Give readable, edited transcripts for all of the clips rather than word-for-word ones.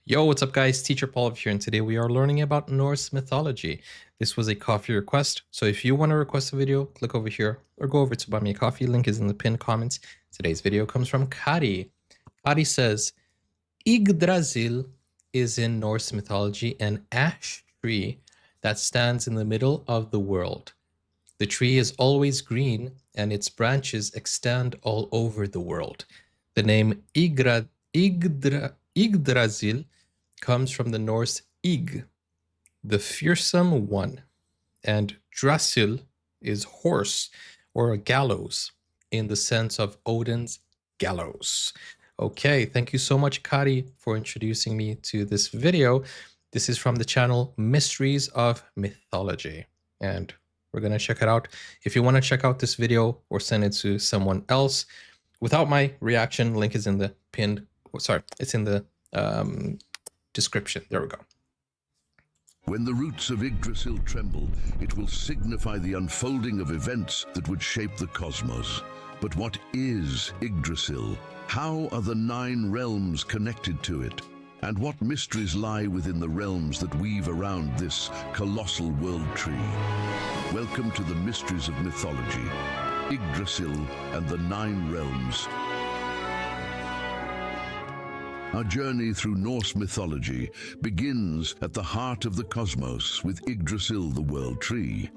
Yo, what's up guys? Teacher Paul here, and today we are learning about Norse mythology. This was a coffee request, so if you want to request a video, click over here or go over to buy me a coffee. Link is in the pinned comments. Today's video comes from Kari. Kari says, Yggdrasil is in Norse mythology an ash tree that stands in the middle of the world. The tree is always green and its branches extend all over the world. The name Yggdrasil comes from the Norse Ygg, the fearsome one, and Drasil is horse or a gallows in the sense of Odin's gallows. Okay, thank you so much, Kari, for introducing me to this video. This is from the channel Mysteries of Mythology, and we're going to check it out. If you want to check out this video or send it to someone else without my reaction, link is in the pinned, it's in the description. There we go. When the roots of Yggdrasil tremble, it will signify the unfolding of events that would shape the cosmos. But what is Yggdrasil? How are the 9 realms connected to it? And what mysteries lie within the realms that weave around this colossal world tree? Welcome to the Mysteries of Mythology, Yggdrasil and the 9 realms. Our journey through Norse mythology begins at the heart of the cosmos with Yggdrasil, the world tree.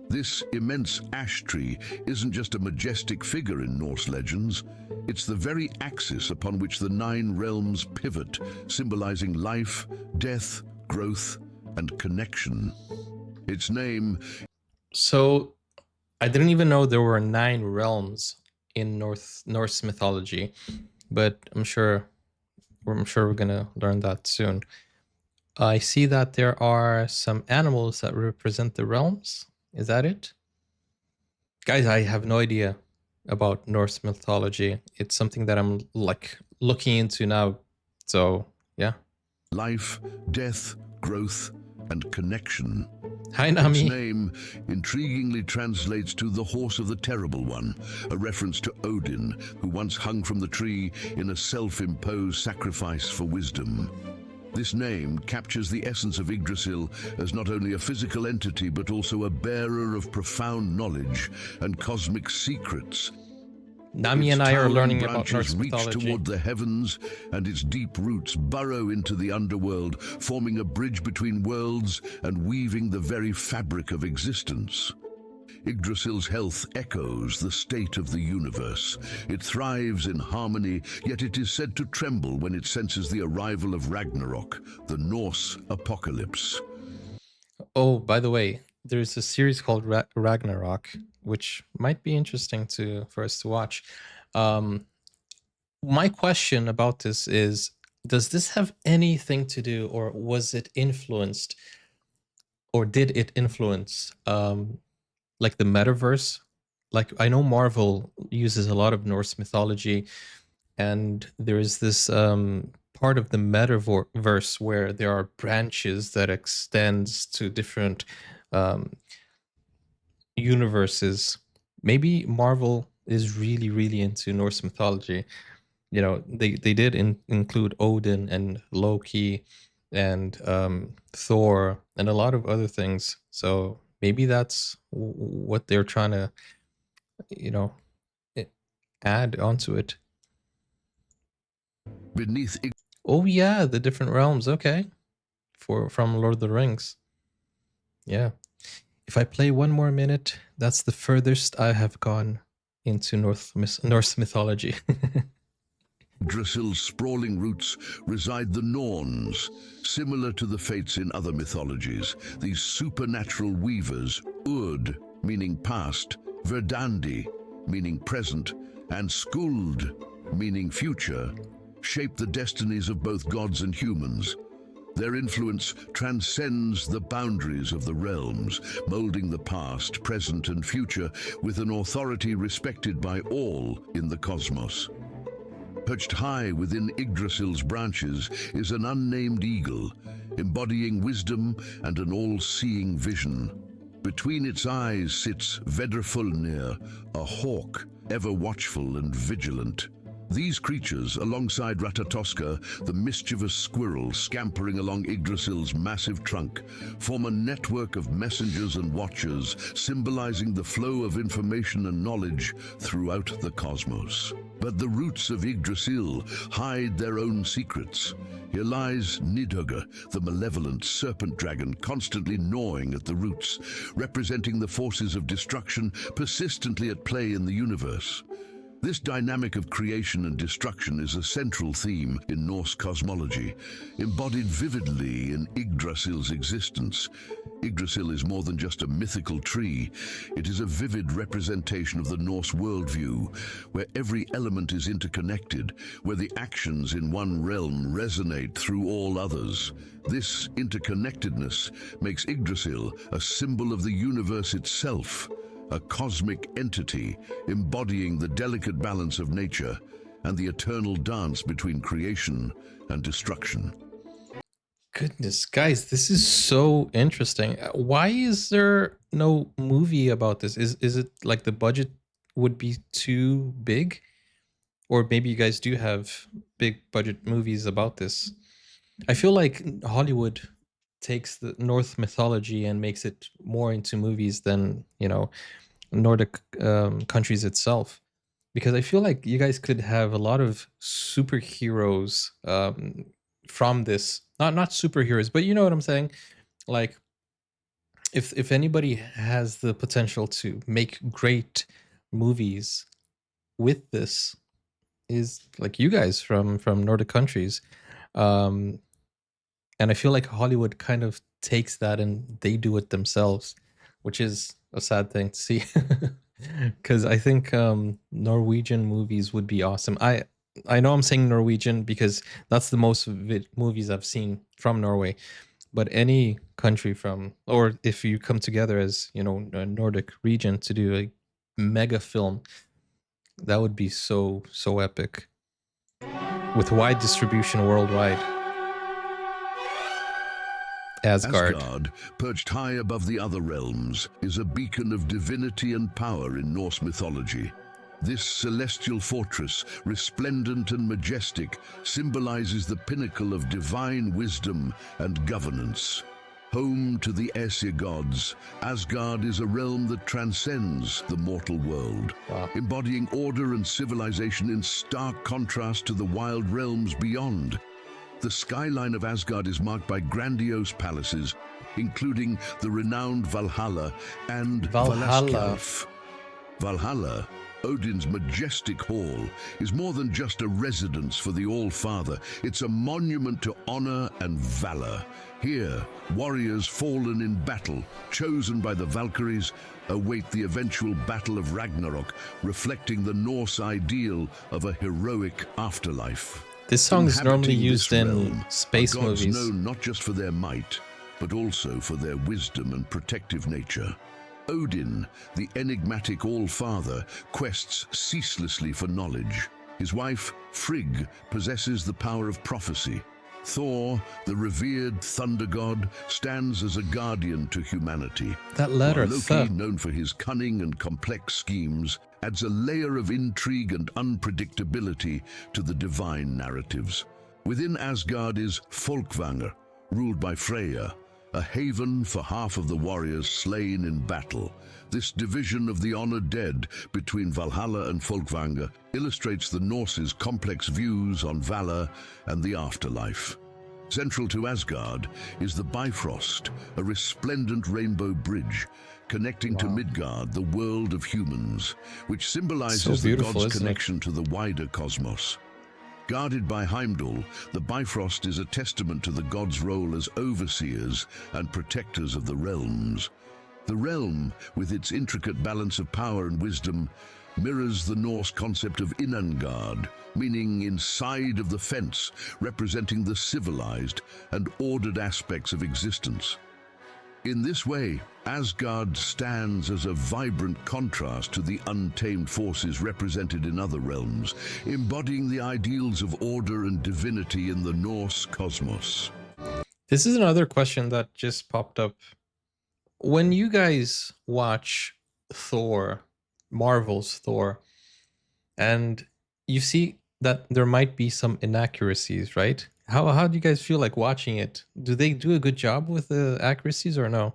This immense ash tree isn't just a majestic figure in Norse legends, it's the very axis upon which the 9 realms pivot, symbolizing life, death, growth, and connection. Its name... So, I didn't even know there were 9 realms in Norse mythology, but I'm sure we're gonna learn that soon. I see that there are some animals that represent the realms. Is that it? Guys, I have no idea about Norse mythology. It's something that I'm like looking into now. So, yeah. Life, death, growth, and connection. Hi, Nami. Its name intriguingly translates to the Horse of the Terrible One, a reference to Odin, who once hung from the tree in a self-imposed sacrifice for wisdom. This name captures the essence of Yggdrasil as not only a physical entity, but also a bearer of profound knowledge and cosmic secrets. Nami and I are learning about Norse reach mythology. toward the heavens, and its deep roots burrow into the underworld, forming a bridge between worlds and weaving the very fabric of existence. Yggdrasil's health echoes the state of the universe. It thrives in harmony, yet it is said to tremble when it senses the arrival of Ragnarok, the Norse apocalypse. Oh, by the way, there's a series called Ragnarok, which might be interesting for us to watch. My question about this is, does this have anything to do, or was it influenced, or did it influence like the metaverse? Like, I know Marvel uses a lot of Norse mythology, and there is this part of the metaverse where there are branches that extends to different universes. Maybe Marvel is really into Norse mythology. You know, they did include Odin and Loki and Thor and a lot of other things. So maybe that's what they're trying to, you know, add onto it. Beneath Oh yeah, the different realms. Okay, from Lord of the Rings. Yeah. If I play 1 more minute, that's the furthest I have gone into Norse mythology. Yggdrasil's sprawling roots reside the Norns. Similar to the fates in other mythologies, these supernatural weavers, Urd, meaning past, Verdandi, meaning present, and Skuld, meaning future, shape the destinies of both gods and humans. Their influence transcends the boundaries of the realms, molding the past, present, and future with an authority respected by all in the cosmos. Perched high within Yggdrasil's branches is an unnamed eagle, embodying wisdom and an all-seeing vision. Between its eyes sits Vedrfolnir, a hawk, ever watchful and vigilant. These creatures, alongside Ratatoska, the mischievous squirrel scampering along Yggdrasil's massive trunk, form a network of messengers and watchers, symbolizing the flow of information and knowledge throughout the cosmos. But the roots of Yggdrasil hide their own secrets. Here lies Nidhugga, the malevolent serpent dragon constantly gnawing at the roots, representing the forces of destruction persistently at play in the universe. This dynamic of creation and destruction is a central theme in Norse cosmology, embodied vividly in Yggdrasil's existence. Yggdrasil is more than just a mythical tree. It is a vivid representation of the Norse worldview, where every element is interconnected, where the actions in one realm resonate through all others. This interconnectedness makes Yggdrasil a symbol of the universe itself, a cosmic entity embodying the delicate balance of nature and the eternal dance between creation and destruction. Goodness, guys, this is so interesting. Why is there no movie about this? Is it like the budget would be too big? Or maybe you guys do have big budget movies about this. I feel like Hollywood takes the Norse mythology and makes it more into movies than, Nordic countries itself. Because I feel like you guys could have a lot of superheroes from this. Not superheroes, but you know what I'm saying? Like if anybody has the potential to make great movies with this, is like you guys from Nordic countries. Um and I feel like Hollywood kind of takes that and they do it themselves, which is a sad thing to see. Because I think Norwegian movies would be awesome. I know I'm saying Norwegian because that's the most movies I've seen from Norway. But any country from, or if you come together as a Nordic region to do a mega film, that would be so epic with wide distribution worldwide. Asgard. Asgard, perched high above the other realms, is a beacon of divinity and power in Norse mythology. This celestial fortress, resplendent and majestic, symbolizes the pinnacle of divine wisdom and governance. Home to the Aesir gods, Asgard is a realm that transcends the mortal world, Wow. embodying order and civilization in stark contrast to the wild realms beyond. The skyline of Asgard is marked by grandiose palaces, including the renowned Valhalla and Valhalla. Valaskjalf. Valhalla, Odin's majestic hall, is more than just a residence for the All-Father. It's a monument to honor and valor. Here, warriors fallen in battle, chosen by the Valkyries, await the eventual battle of Ragnarok, reflecting the Norse ideal of a heroic afterlife. This song is normally Inhabiting used this in realm space are gods movies. known not just for their might, but also for their wisdom and protective nature. Odin, the enigmatic All-Father, quests ceaselessly for knowledge. His wife, Frigg, possesses the power of prophecy. Thor, the revered thunder god, stands as a guardian to humanity. That letter, While Loki, known for his cunning and complex schemes, adds a layer of intrigue and unpredictability to the divine narratives. Within Asgard is Folkvanger, ruled by Freyja, a haven for half of the warriors slain in battle. This division of the honored dead between Valhalla and Folkvanger illustrates the Norse's complex views on valor and the afterlife. Central to Asgard is the Bifrost, a resplendent rainbow bridge connecting to Midgard, the world of humans, which symbolizes the god's connection to the wider cosmos. Guarded by Heimdall, the Bifrost is a testament to the god's role as overseers and protectors of the realms. The realm, with its intricate balance of power and wisdom, mirrors the Norse concept of Innangard, meaning inside of the fence, representing the civilized and ordered aspects of existence. In this way, Asgard stands as a vibrant contrast to the untamed forces represented in other realms, embodying the ideals of order and divinity in the Norse cosmos. This is another question that just popped up. When you guys watch Thor, Marvel's Thor, and you see that there might be some inaccuracies, right? How do you guys feel like watching it? Do they do a good job with the accuracies or no?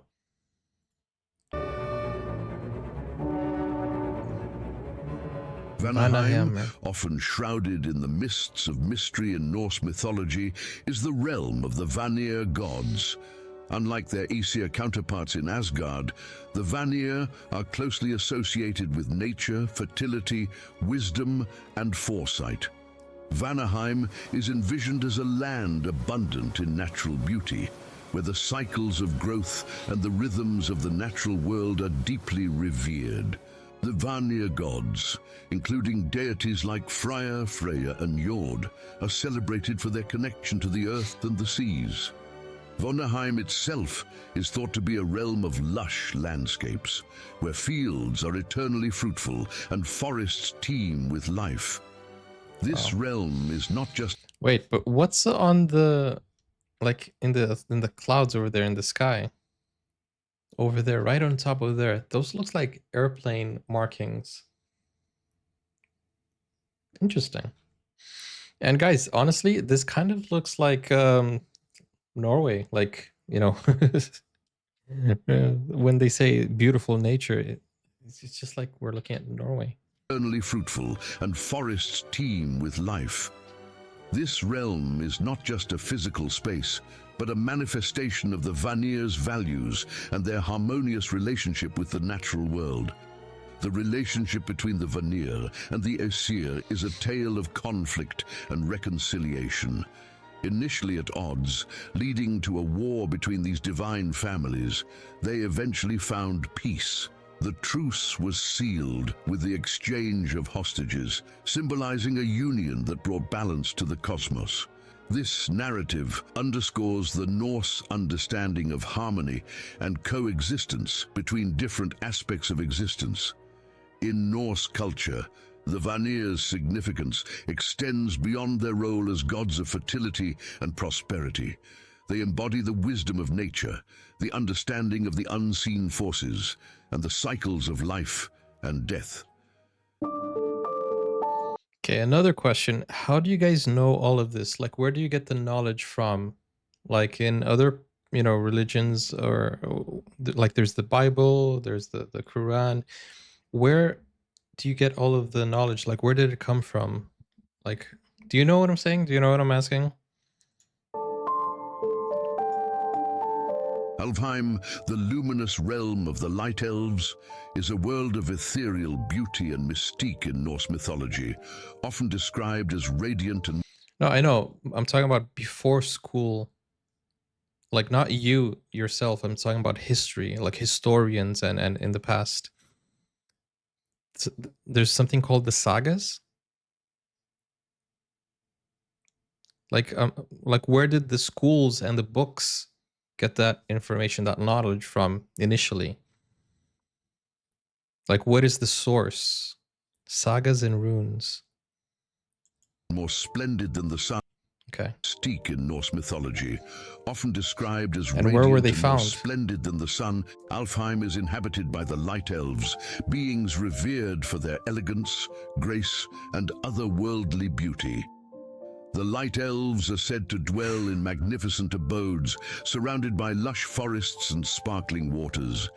Vanaheim, Vanaheim. often shrouded in the mists of mystery in Norse mythology, is the realm of the Vanir gods. Unlike their Aesir counterparts in Asgard, the Vanir are closely associated with nature, fertility, wisdom, and foresight. Vanaheim is envisioned as a land abundant in natural beauty, where the cycles of growth and the rhythms of the natural world are deeply revered. The Vanir gods, including deities like Freya, Freyja, and Njord, are celebrated for their connection to the earth and the seas. Vanaheim itself is thought to be a realm of lush landscapes, where fields are eternally fruitful and forests teem with life. This realm is not just... Wait, but what's on the, like, in the clouds over there in the sky? Over there, right on top of there. Those looks like airplane markings. Interesting. And guys, honestly, this kind of looks like Norway, like, you know, when they say beautiful nature, it's just like we're looking at Norway. Eternally fruitful and forests teem with life. This realm is not just a physical space, but a manifestation of the Vanir's values and their harmonious relationship with the natural world. The relationship between the Vanir and the Aesir is a tale of conflict and reconciliation. Initially at odds, leading to a war between these divine families, they eventually found peace. The truce was sealed with the exchange of hostages, symbolizing a union that brought balance to the cosmos. This narrative underscores the Norse understanding of harmony and coexistence between different aspects of existence. In Norse culture, the Vanir's significance extends beyond their role as gods of fertility and prosperity. They embody the wisdom of nature, the understanding of the unseen forces, and the cycles of life and death. Okay, another question. How do you guys know all of this? Like, where do you get the knowledge from? Like in other, you know, religions, or like there's the Bible, there's the Quran. Where do you get all of the knowledge? Like, where did it come from? Like, do you know what I'm saying? Do you know what I'm asking? Alfheim, the luminous realm of the Light Elves, is a world of ethereal beauty and mystique in Norse mythology, often described as radiant and... No, I know. I'm talking about before school. Like, not you yourself. I'm talking about history, like historians and in the past. There's something called the sagas. Like where did the schools and the books get that information, that knowledge from initially? Like, what is the source? Sagas and runes. more splendid than the sun. Okay. Mystique in Norse mythology, often described as And where were they radiant and more found? splendid than the sun, Alfheim is inhabited by the Light Elves, beings revered for their elegance, grace, and otherworldly beauty. The Light Elves are said to dwell in magnificent abodes, surrounded by lush forests and sparkling waters.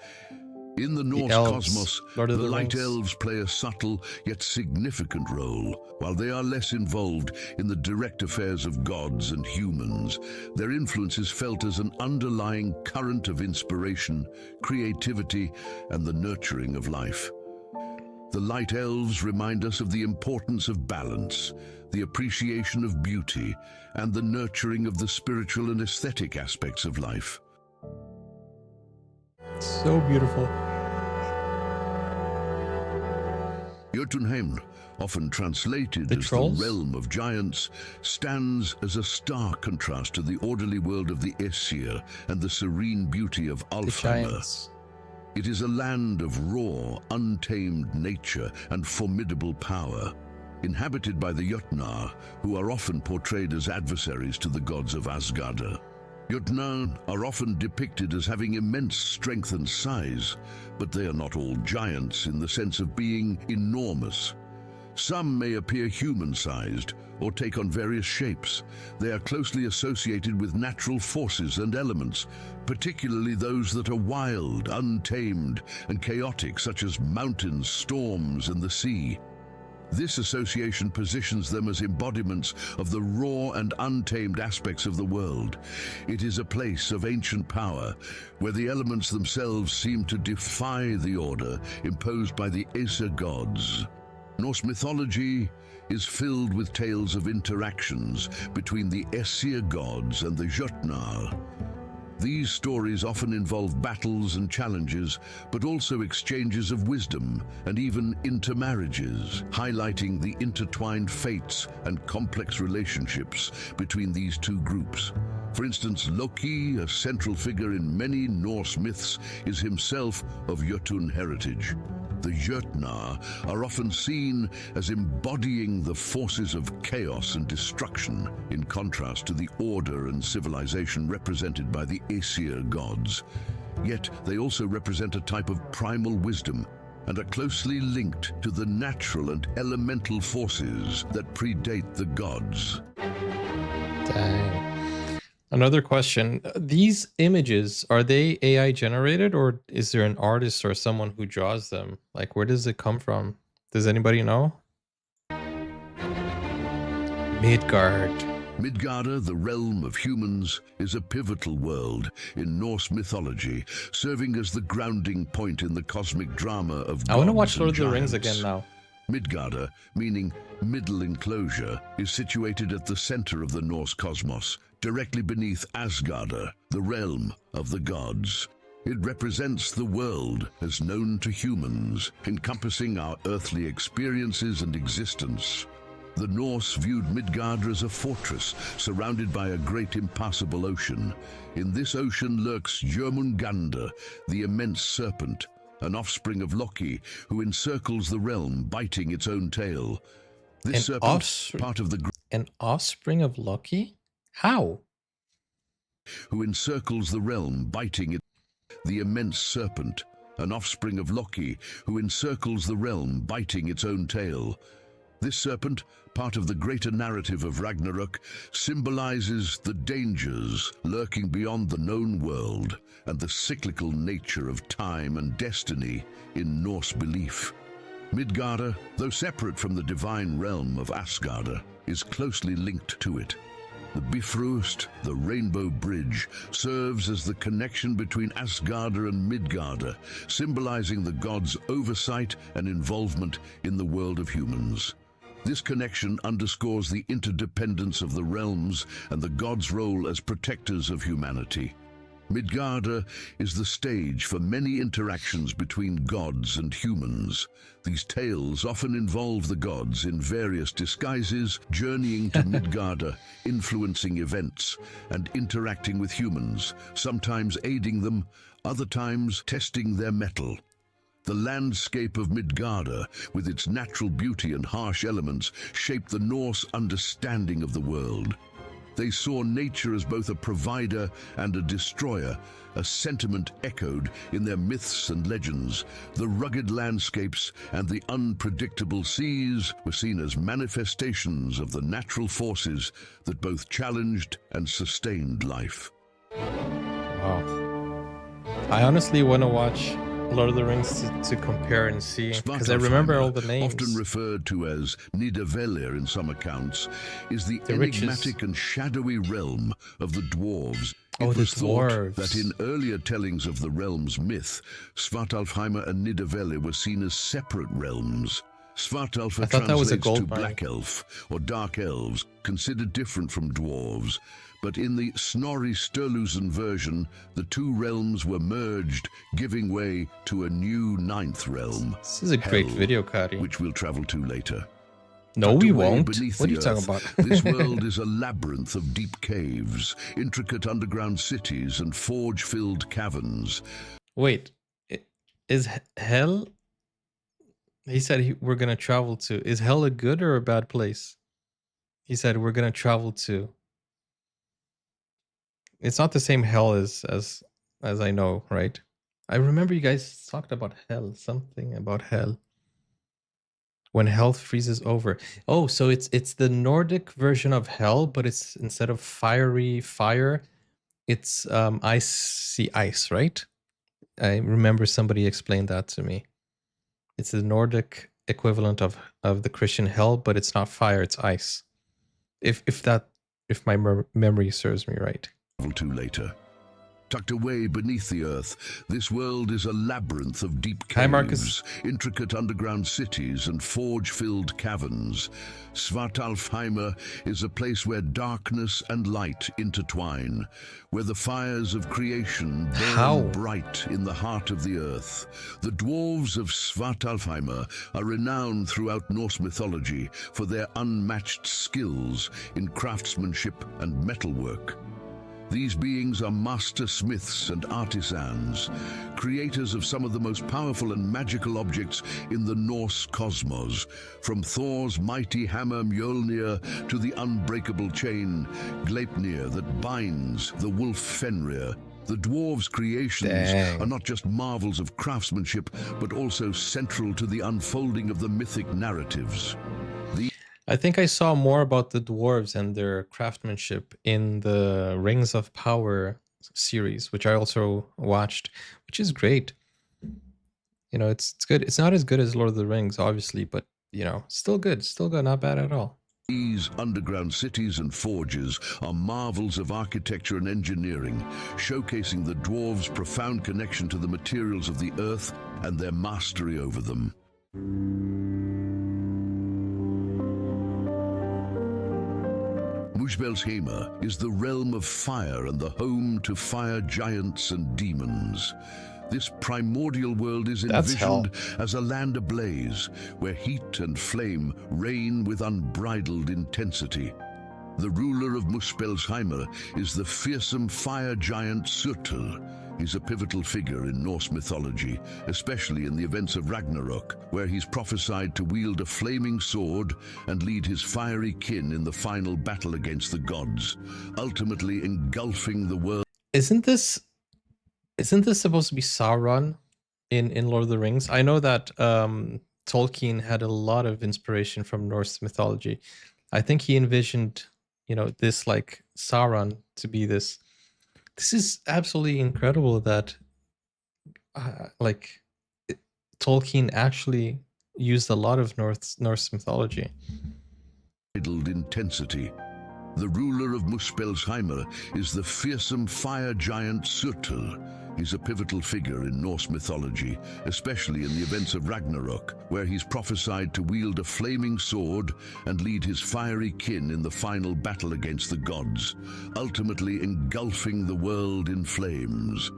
In the Norse elves, cosmos, Lord the of the Light Rings. Elves play a subtle yet significant role. While they are less involved in the direct affairs of gods and humans, their influence is felt as an underlying current of inspiration, creativity, and the nurturing of life. The Light Elves remind us of the importance of balance, the appreciation of beauty, and the nurturing of the spiritual and aesthetic aspects of life. So beautiful. Jotunheim, often translated The as trolls? the realm of giants, stands as a stark contrast to the orderly world of the Aesir and the serene beauty of The Alfheim. giants. It is a land of raw, untamed nature and formidable power, inhabited by the Jötnar, who are often portrayed as adversaries to the gods of Asgard. Jötnar are often depicted as having immense strength and size, but they are not all giants in the sense of being enormous. Some may appear human-sized or take on various shapes. They are closely associated with natural forces and elements, particularly those that are wild, untamed, and chaotic, such as mountains, storms, and the sea. This association positions them as embodiments of the raw and untamed aspects of the world. It is a place of ancient power, where the elements themselves seem to defy the order imposed by the Aesir gods. Norse mythology is filled with tales of interactions between the Aesir gods and the Jötnar. These stories often involve battles and challenges, but also exchanges of wisdom and even intermarriages, highlighting the intertwined fates and complex relationships between these two groups. For instance, Loki, a central figure in many Norse myths, is himself of Jötun heritage. The Jötnar are often seen as embodying the forces of chaos and destruction, in contrast to the order and civilization represented by the Aesir gods. Yet they also represent a type of primal wisdom and are closely linked to the natural and elemental forces that predate the gods. Dang. Another question. These images, are they AI generated, or is there an artist or someone who draws them? Like, where does it come from? Does anybody know? Midgard. Midgard, the realm of humans, is a pivotal world in Norse mythology, serving as the grounding point in the cosmic drama of I want to gods watch and Lord of the Rings giants. again now. Midgard, meaning middle enclosure, is situated at the center of the Norse cosmos, directly beneath Asgard, the realm of the gods. It represents the world as known to humans, encompassing our earthly experiences and existence. The Norse viewed Midgard as a fortress surrounded by a great impassable ocean. In this ocean lurks Jörmungandr, the immense serpent, an offspring of Loki, who encircles the realm, biting its own tail. This serpent, part of the an offspring of Loki? How? Who encircles the realm, biting it. The immense serpent, an offspring of Loki, who encircles the realm, biting its own tail. This serpent, part of the greater narrative of Ragnarok, symbolizes the dangers lurking beyond the known world and the cyclical nature of time and destiny in Norse belief. Midgard, though separate from the divine realm of Asgard, is closely linked to it. The Bifrost, the Rainbow Bridge, serves as the connection between Asgard and Midgard, symbolizing the gods' oversight and involvement in the world of humans. This connection underscores the interdependence of the realms and the gods' role as protectors of humanity. Midgard is the stage for many interactions between gods and humans. These tales often involve the gods in various disguises, journeying to Midgard, influencing events, and interacting with humans, sometimes aiding them, other times testing their mettle. The landscape of Midgard, with its natural beauty and harsh elements, shaped the Norse understanding of the world. They saw nature as both a provider and a destroyer, a sentiment echoed in their myths and legends. The rugged landscapes and the unpredictable seas were seen as manifestations of the natural forces that both challenged and sustained life. Wow. I honestly want to watch Lord of the Rings to compare and see, because I remember all the names. Often referred to as Nidavellir in some accounts, is the enigmatic and shadowy realm of the dwarves. It was thought that in earlier tellings of the realm's myth, Svartalfheim and Nidavellir were seen as separate realms. Svartalfheim translates to black elf or dark elves, considered different from dwarves. But in the Snorri Sturluson version, the two realms were merged, giving way to a new ninth realm. This is a great video, Kari. Which we'll travel to later. No, we won't. What are you talking about? This world is a labyrinth of deep caves, intricate underground cities, and forge-filled caverns. Wait, is hell? He said we're gonna travel to. Is hell a good or a bad place? He said we're gonna travel to. It's not the same hell as I know, right? I remember you guys talked about hell, something about hell. when hell freezes over. Oh, so it's the Nordic version of hell, but it's instead of fiery fire, it's icy ice, right? I remember somebody explained that to me. It's the Nordic equivalent of the Christian hell, but it's not fire, it's ice. If my memory serves me right. To later. Tucked away beneath the earth, this world is a labyrinth of deep Hi, Marcus. caves, intricate underground cities, and forge-filled caverns. Svartalfheimr is a place where darkness and light intertwine, where the fires of creation burn bright in the heart of the earth. The dwarves of Svartalfheimr are renowned throughout Norse mythology for their unmatched skills in craftsmanship and metalwork. These beings are master smiths and artisans, creators of some of the most powerful and magical objects in the Norse cosmos, from Thor's mighty hammer Mjolnir to the unbreakable chain Gleipnir that binds the wolf Fenrir. The dwarves' creations are not just marvels of craftsmanship, but also central to the unfolding of the mythic narratives. I think I saw more about the dwarves and their craftsmanship in the Rings of Power series, which I also watched, which is great. You know, it's good. It's not as good as Lord of the Rings, obviously, but, you know, still good, not bad at all. These underground cities and forges are marvels of architecture and engineering, showcasing the dwarves' profound connection to the materials of the earth and their mastery over them. Muspelheimr is the realm of fire and the home to fire giants and demons. This primordial world is envisioned as a land ablaze, where heat and flame reign with unbridled intensity. The ruler of Muspelheimr is the fearsome fire giant Surtur. He's a pivotal figure in Norse mythology, especially in the events of Ragnarok, where he's prophesied to wield a flaming sword and lead his fiery kin in the final battle against the gods, ultimately engulfing the world. Isn't this supposed to be Sauron in Lord of the Rings? I know that Tolkien had a lot of inspiration from Norse mythology. I think he envisioned, you know, this like Sauron to be this. This is absolutely incredible that Tolkien actually used a lot of Norse mythology. Intensity. The ruler of Muspelheimr is the fearsome fire giant Surtur. He's a pivotal figure in Norse mythology, especially in the events of Ragnarok, where he's prophesied to wield a flaming sword and lead his fiery kin in the final battle against the gods, ultimately engulfing the world in flames.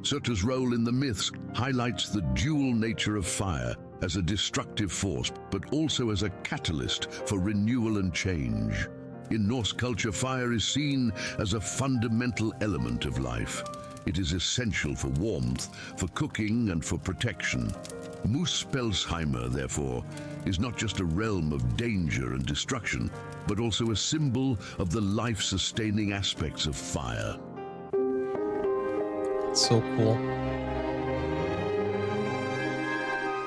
Surtur's role in the myths highlights the dual nature of fire as a destructive force, but also as a catalyst for renewal and change. In Norse culture, fire is seen as a fundamental element of life. It is essential for warmth, for cooking, and for protection. Muspelheimr, therefore, is not just a realm of danger and destruction, but also a symbol of the life-sustaining aspects of fire. So cool.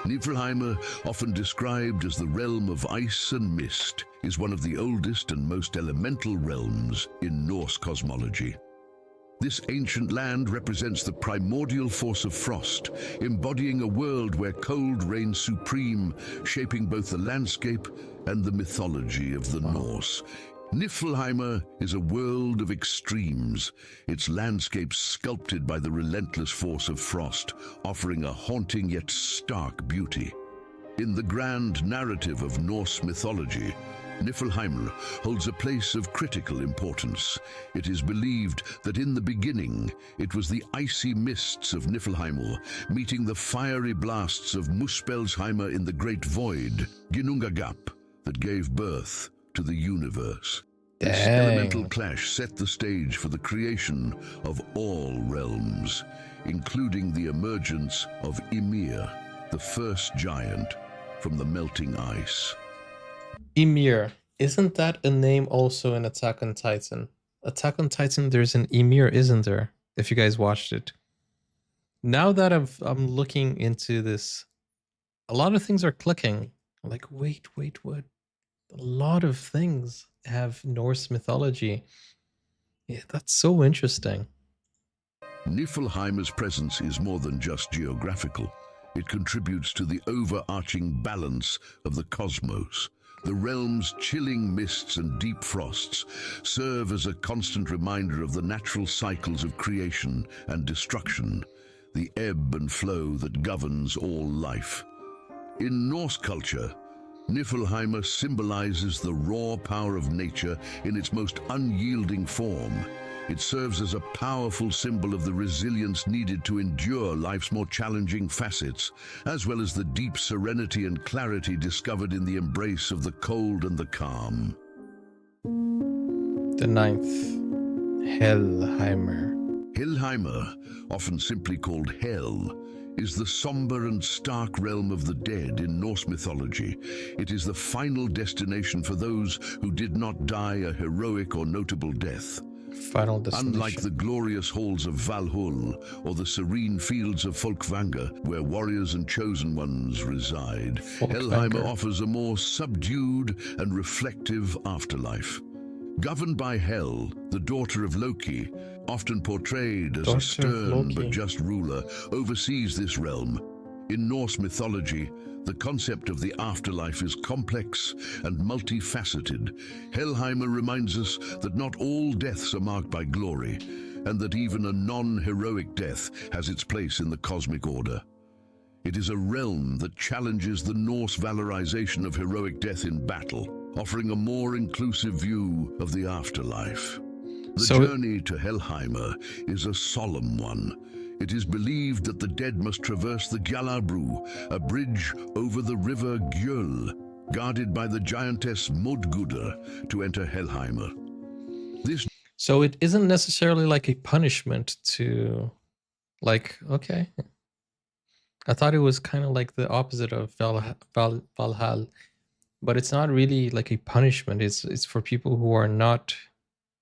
Niflheimr, often described as the realm of ice and mist, is one of the oldest and most elemental realms in Norse cosmology. This ancient land represents the primordial force of frost, embodying a world where cold reigns supreme, shaping both the landscape and the mythology of the Norse. Niflheimr is a world of extremes, its landscape sculpted by the relentless force of frost, offering a haunting yet stark beauty. In the grand narrative of Norse mythology, Niflheimr holds a place of critical importance. It is believed that in the beginning, it was the icy mists of Niflheimr meeting the fiery blasts of Muspelheimr in the Great Void, Ginnungagap, that gave birth to the universe. This elemental clash set the stage for the creation of all realms, including the emergence of Ymir, the first giant from the melting ice. Ymir, isn't that a name also in Attack on Titan? Attack on Titan, there's an Ymir, isn't there? If you guys watched it. Now that I'm looking into this, a lot of things are clicking. Like, wait, what? A lot of things have Norse mythology. Yeah, that's so interesting. Niflheimer's presence is more than just geographical. It contributes to the overarching balance of the cosmos. The realm's chilling mists and deep frosts serve as a constant reminder of the natural cycles of creation and destruction, the ebb and flow that governs all life. In Norse culture, Niflheimer symbolizes the raw power of nature in its most unyielding form. It serves as a powerful symbol of the resilience needed to endure life's more challenging facets, as well as the deep serenity and clarity discovered in the embrace of the cold and the calm. The ninth, Helheimer. Helheimer, often simply called Hel, is the somber and stark realm of the dead in Norse mythology. It is the final destination for those who did not die a heroic or notable death. Final destination. Unlike the glorious halls of Valhall or the serene fields of Folkvanga, where warriors and chosen ones reside, Helheimer offers a more subdued and reflective afterlife. Governed by Hel, the daughter of Loki, often portrayed as a stern but just ruler, oversees this realm. In Norse mythology, the concept of the afterlife is complex and multifaceted. Helheimer reminds us that not all deaths are marked by glory, and that even a non-heroic death has its place in the cosmic order. It is a realm that challenges the Norse valorization of heroic death in battle, offering a more inclusive view of the afterlife. The journey to Helheimer is a solemn one. It is believed that the dead must traverse the Gjallarbrú, a bridge over the river Gjöll, guarded by the giantess Modgudr, to enter Helheimer. So it isn't necessarily like a punishment to, like, okay. I thought it was kind of like the opposite of Valhall, but it's not really like a punishment. It's for people who are not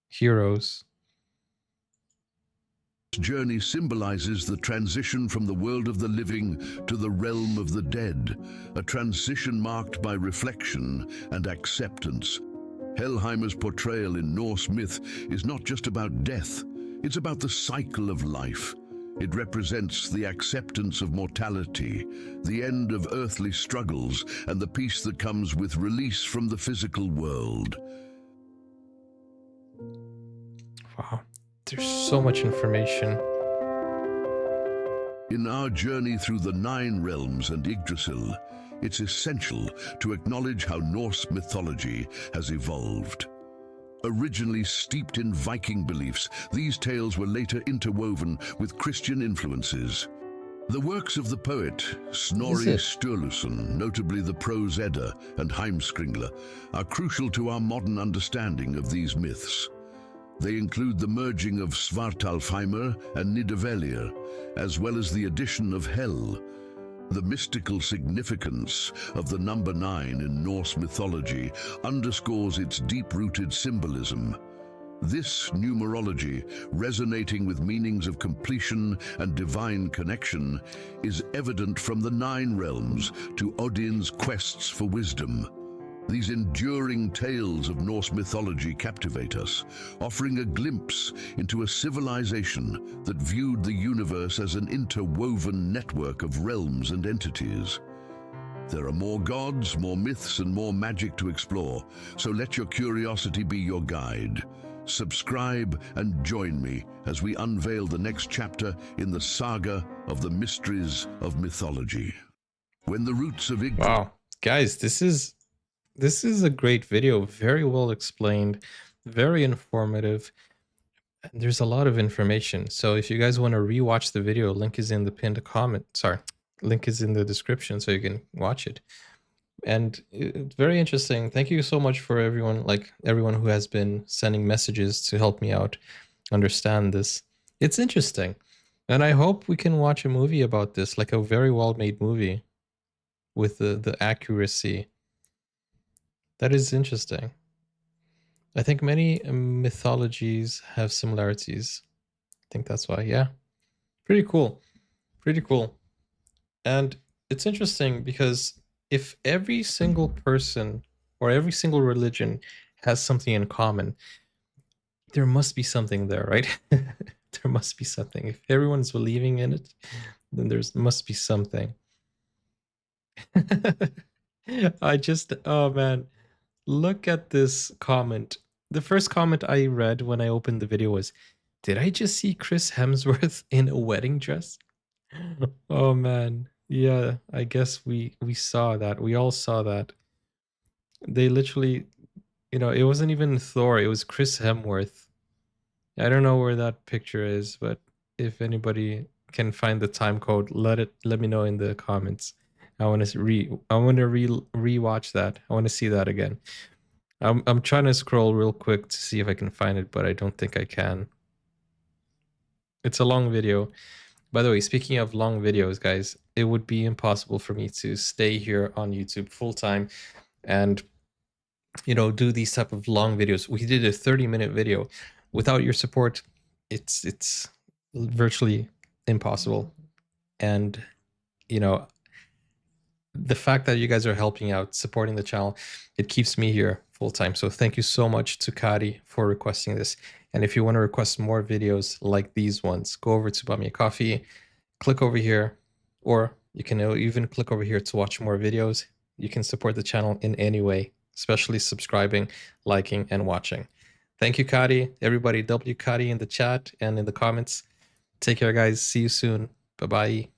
heroes. This journey symbolizes the transition from the world of the living to the realm of the dead, a transition marked by reflection and acceptance. Helheimer's portrayal in Norse myth is not just about death, it's about the cycle of life. It represents the acceptance of mortality, the end of earthly struggles, and the peace that comes with release from the physical world. Wow, there's so much information. In our journey through the 9 realms and Yggdrasil, it's essential to acknowledge how Norse mythology has evolved. Originally steeped in Viking beliefs, these tales were later interwoven with Christian influences. The works of the poet Snorri Sturluson, notably the Prose Edda and Heimskringla, are crucial to our modern understanding of these myths. They include the merging of Svartalfheimr and Nidavellir, as well as the addition of Hel. The mystical significance of the number 9 in Norse mythology underscores its deep-rooted symbolism. This numerology, resonating with meanings of completion and divine connection, is evident from the 9 realms to Odin's quests for wisdom. These enduring tales of Norse mythology captivate us, offering a glimpse into a civilization that viewed the universe as an interwoven network of realms and entities. There are more gods, more myths, and more magic to explore, so let your curiosity be your guide. Subscribe and join me as we unveil the next chapter in the saga of the mysteries of mythology. When the roots of Yggdrasil... Wow, guys, this is a great video, very well explained, very informative. And there's a lot of information. So if you guys want to rewatch the video, link is in the pinned comment. Sorry, link is in the description so you can watch it. And it's very interesting. Thank you so much for everyone who has been sending messages to help me out understand this. It's interesting. And I hope we can watch a movie about this, like a very well-made movie with the accuracy. That is interesting. I think many mythologies have similarities. I think that's why, yeah. Pretty cool. Pretty cool. And it's interesting because if every single person or every single religion has something in common, there must be something there, right? There must be something. If everyone's believing in it, then there must be something. Oh man, look at this comment. The first comment I read when I opened the video was, did I just see Chris Hemsworth in a wedding dress? Oh man. Yeah, I guess we saw that. We all saw that. They literally, it wasn't even Thor, it was Chris Hemsworth. I don't know where that picture is, but if anybody can find the time code, let me know in the comments. I want to rewatch that. I want to see that again. I'm trying to scroll real quick to see if I can find it, but I don't think I can. It's a long video. By the way, speaking of long videos, guys, it would be impossible for me to stay here on YouTube full time and do these type of long videos. We did a 30-minute video. Without your support, it's virtually impossible. And you know, the fact that you guys are helping out, supporting the channel, it keeps me here full time. So thank you so much to Kari for requesting this. And if you want to request more videos like these ones, go over to Buy Me a Coffee, click over here, or you can even click over here to watch more videos. You can support the channel in any way, especially subscribing, liking, and watching. Thank you, Kari. Everybody, W Kari in the chat and in the comments. Take care, guys. See you soon. Bye-bye.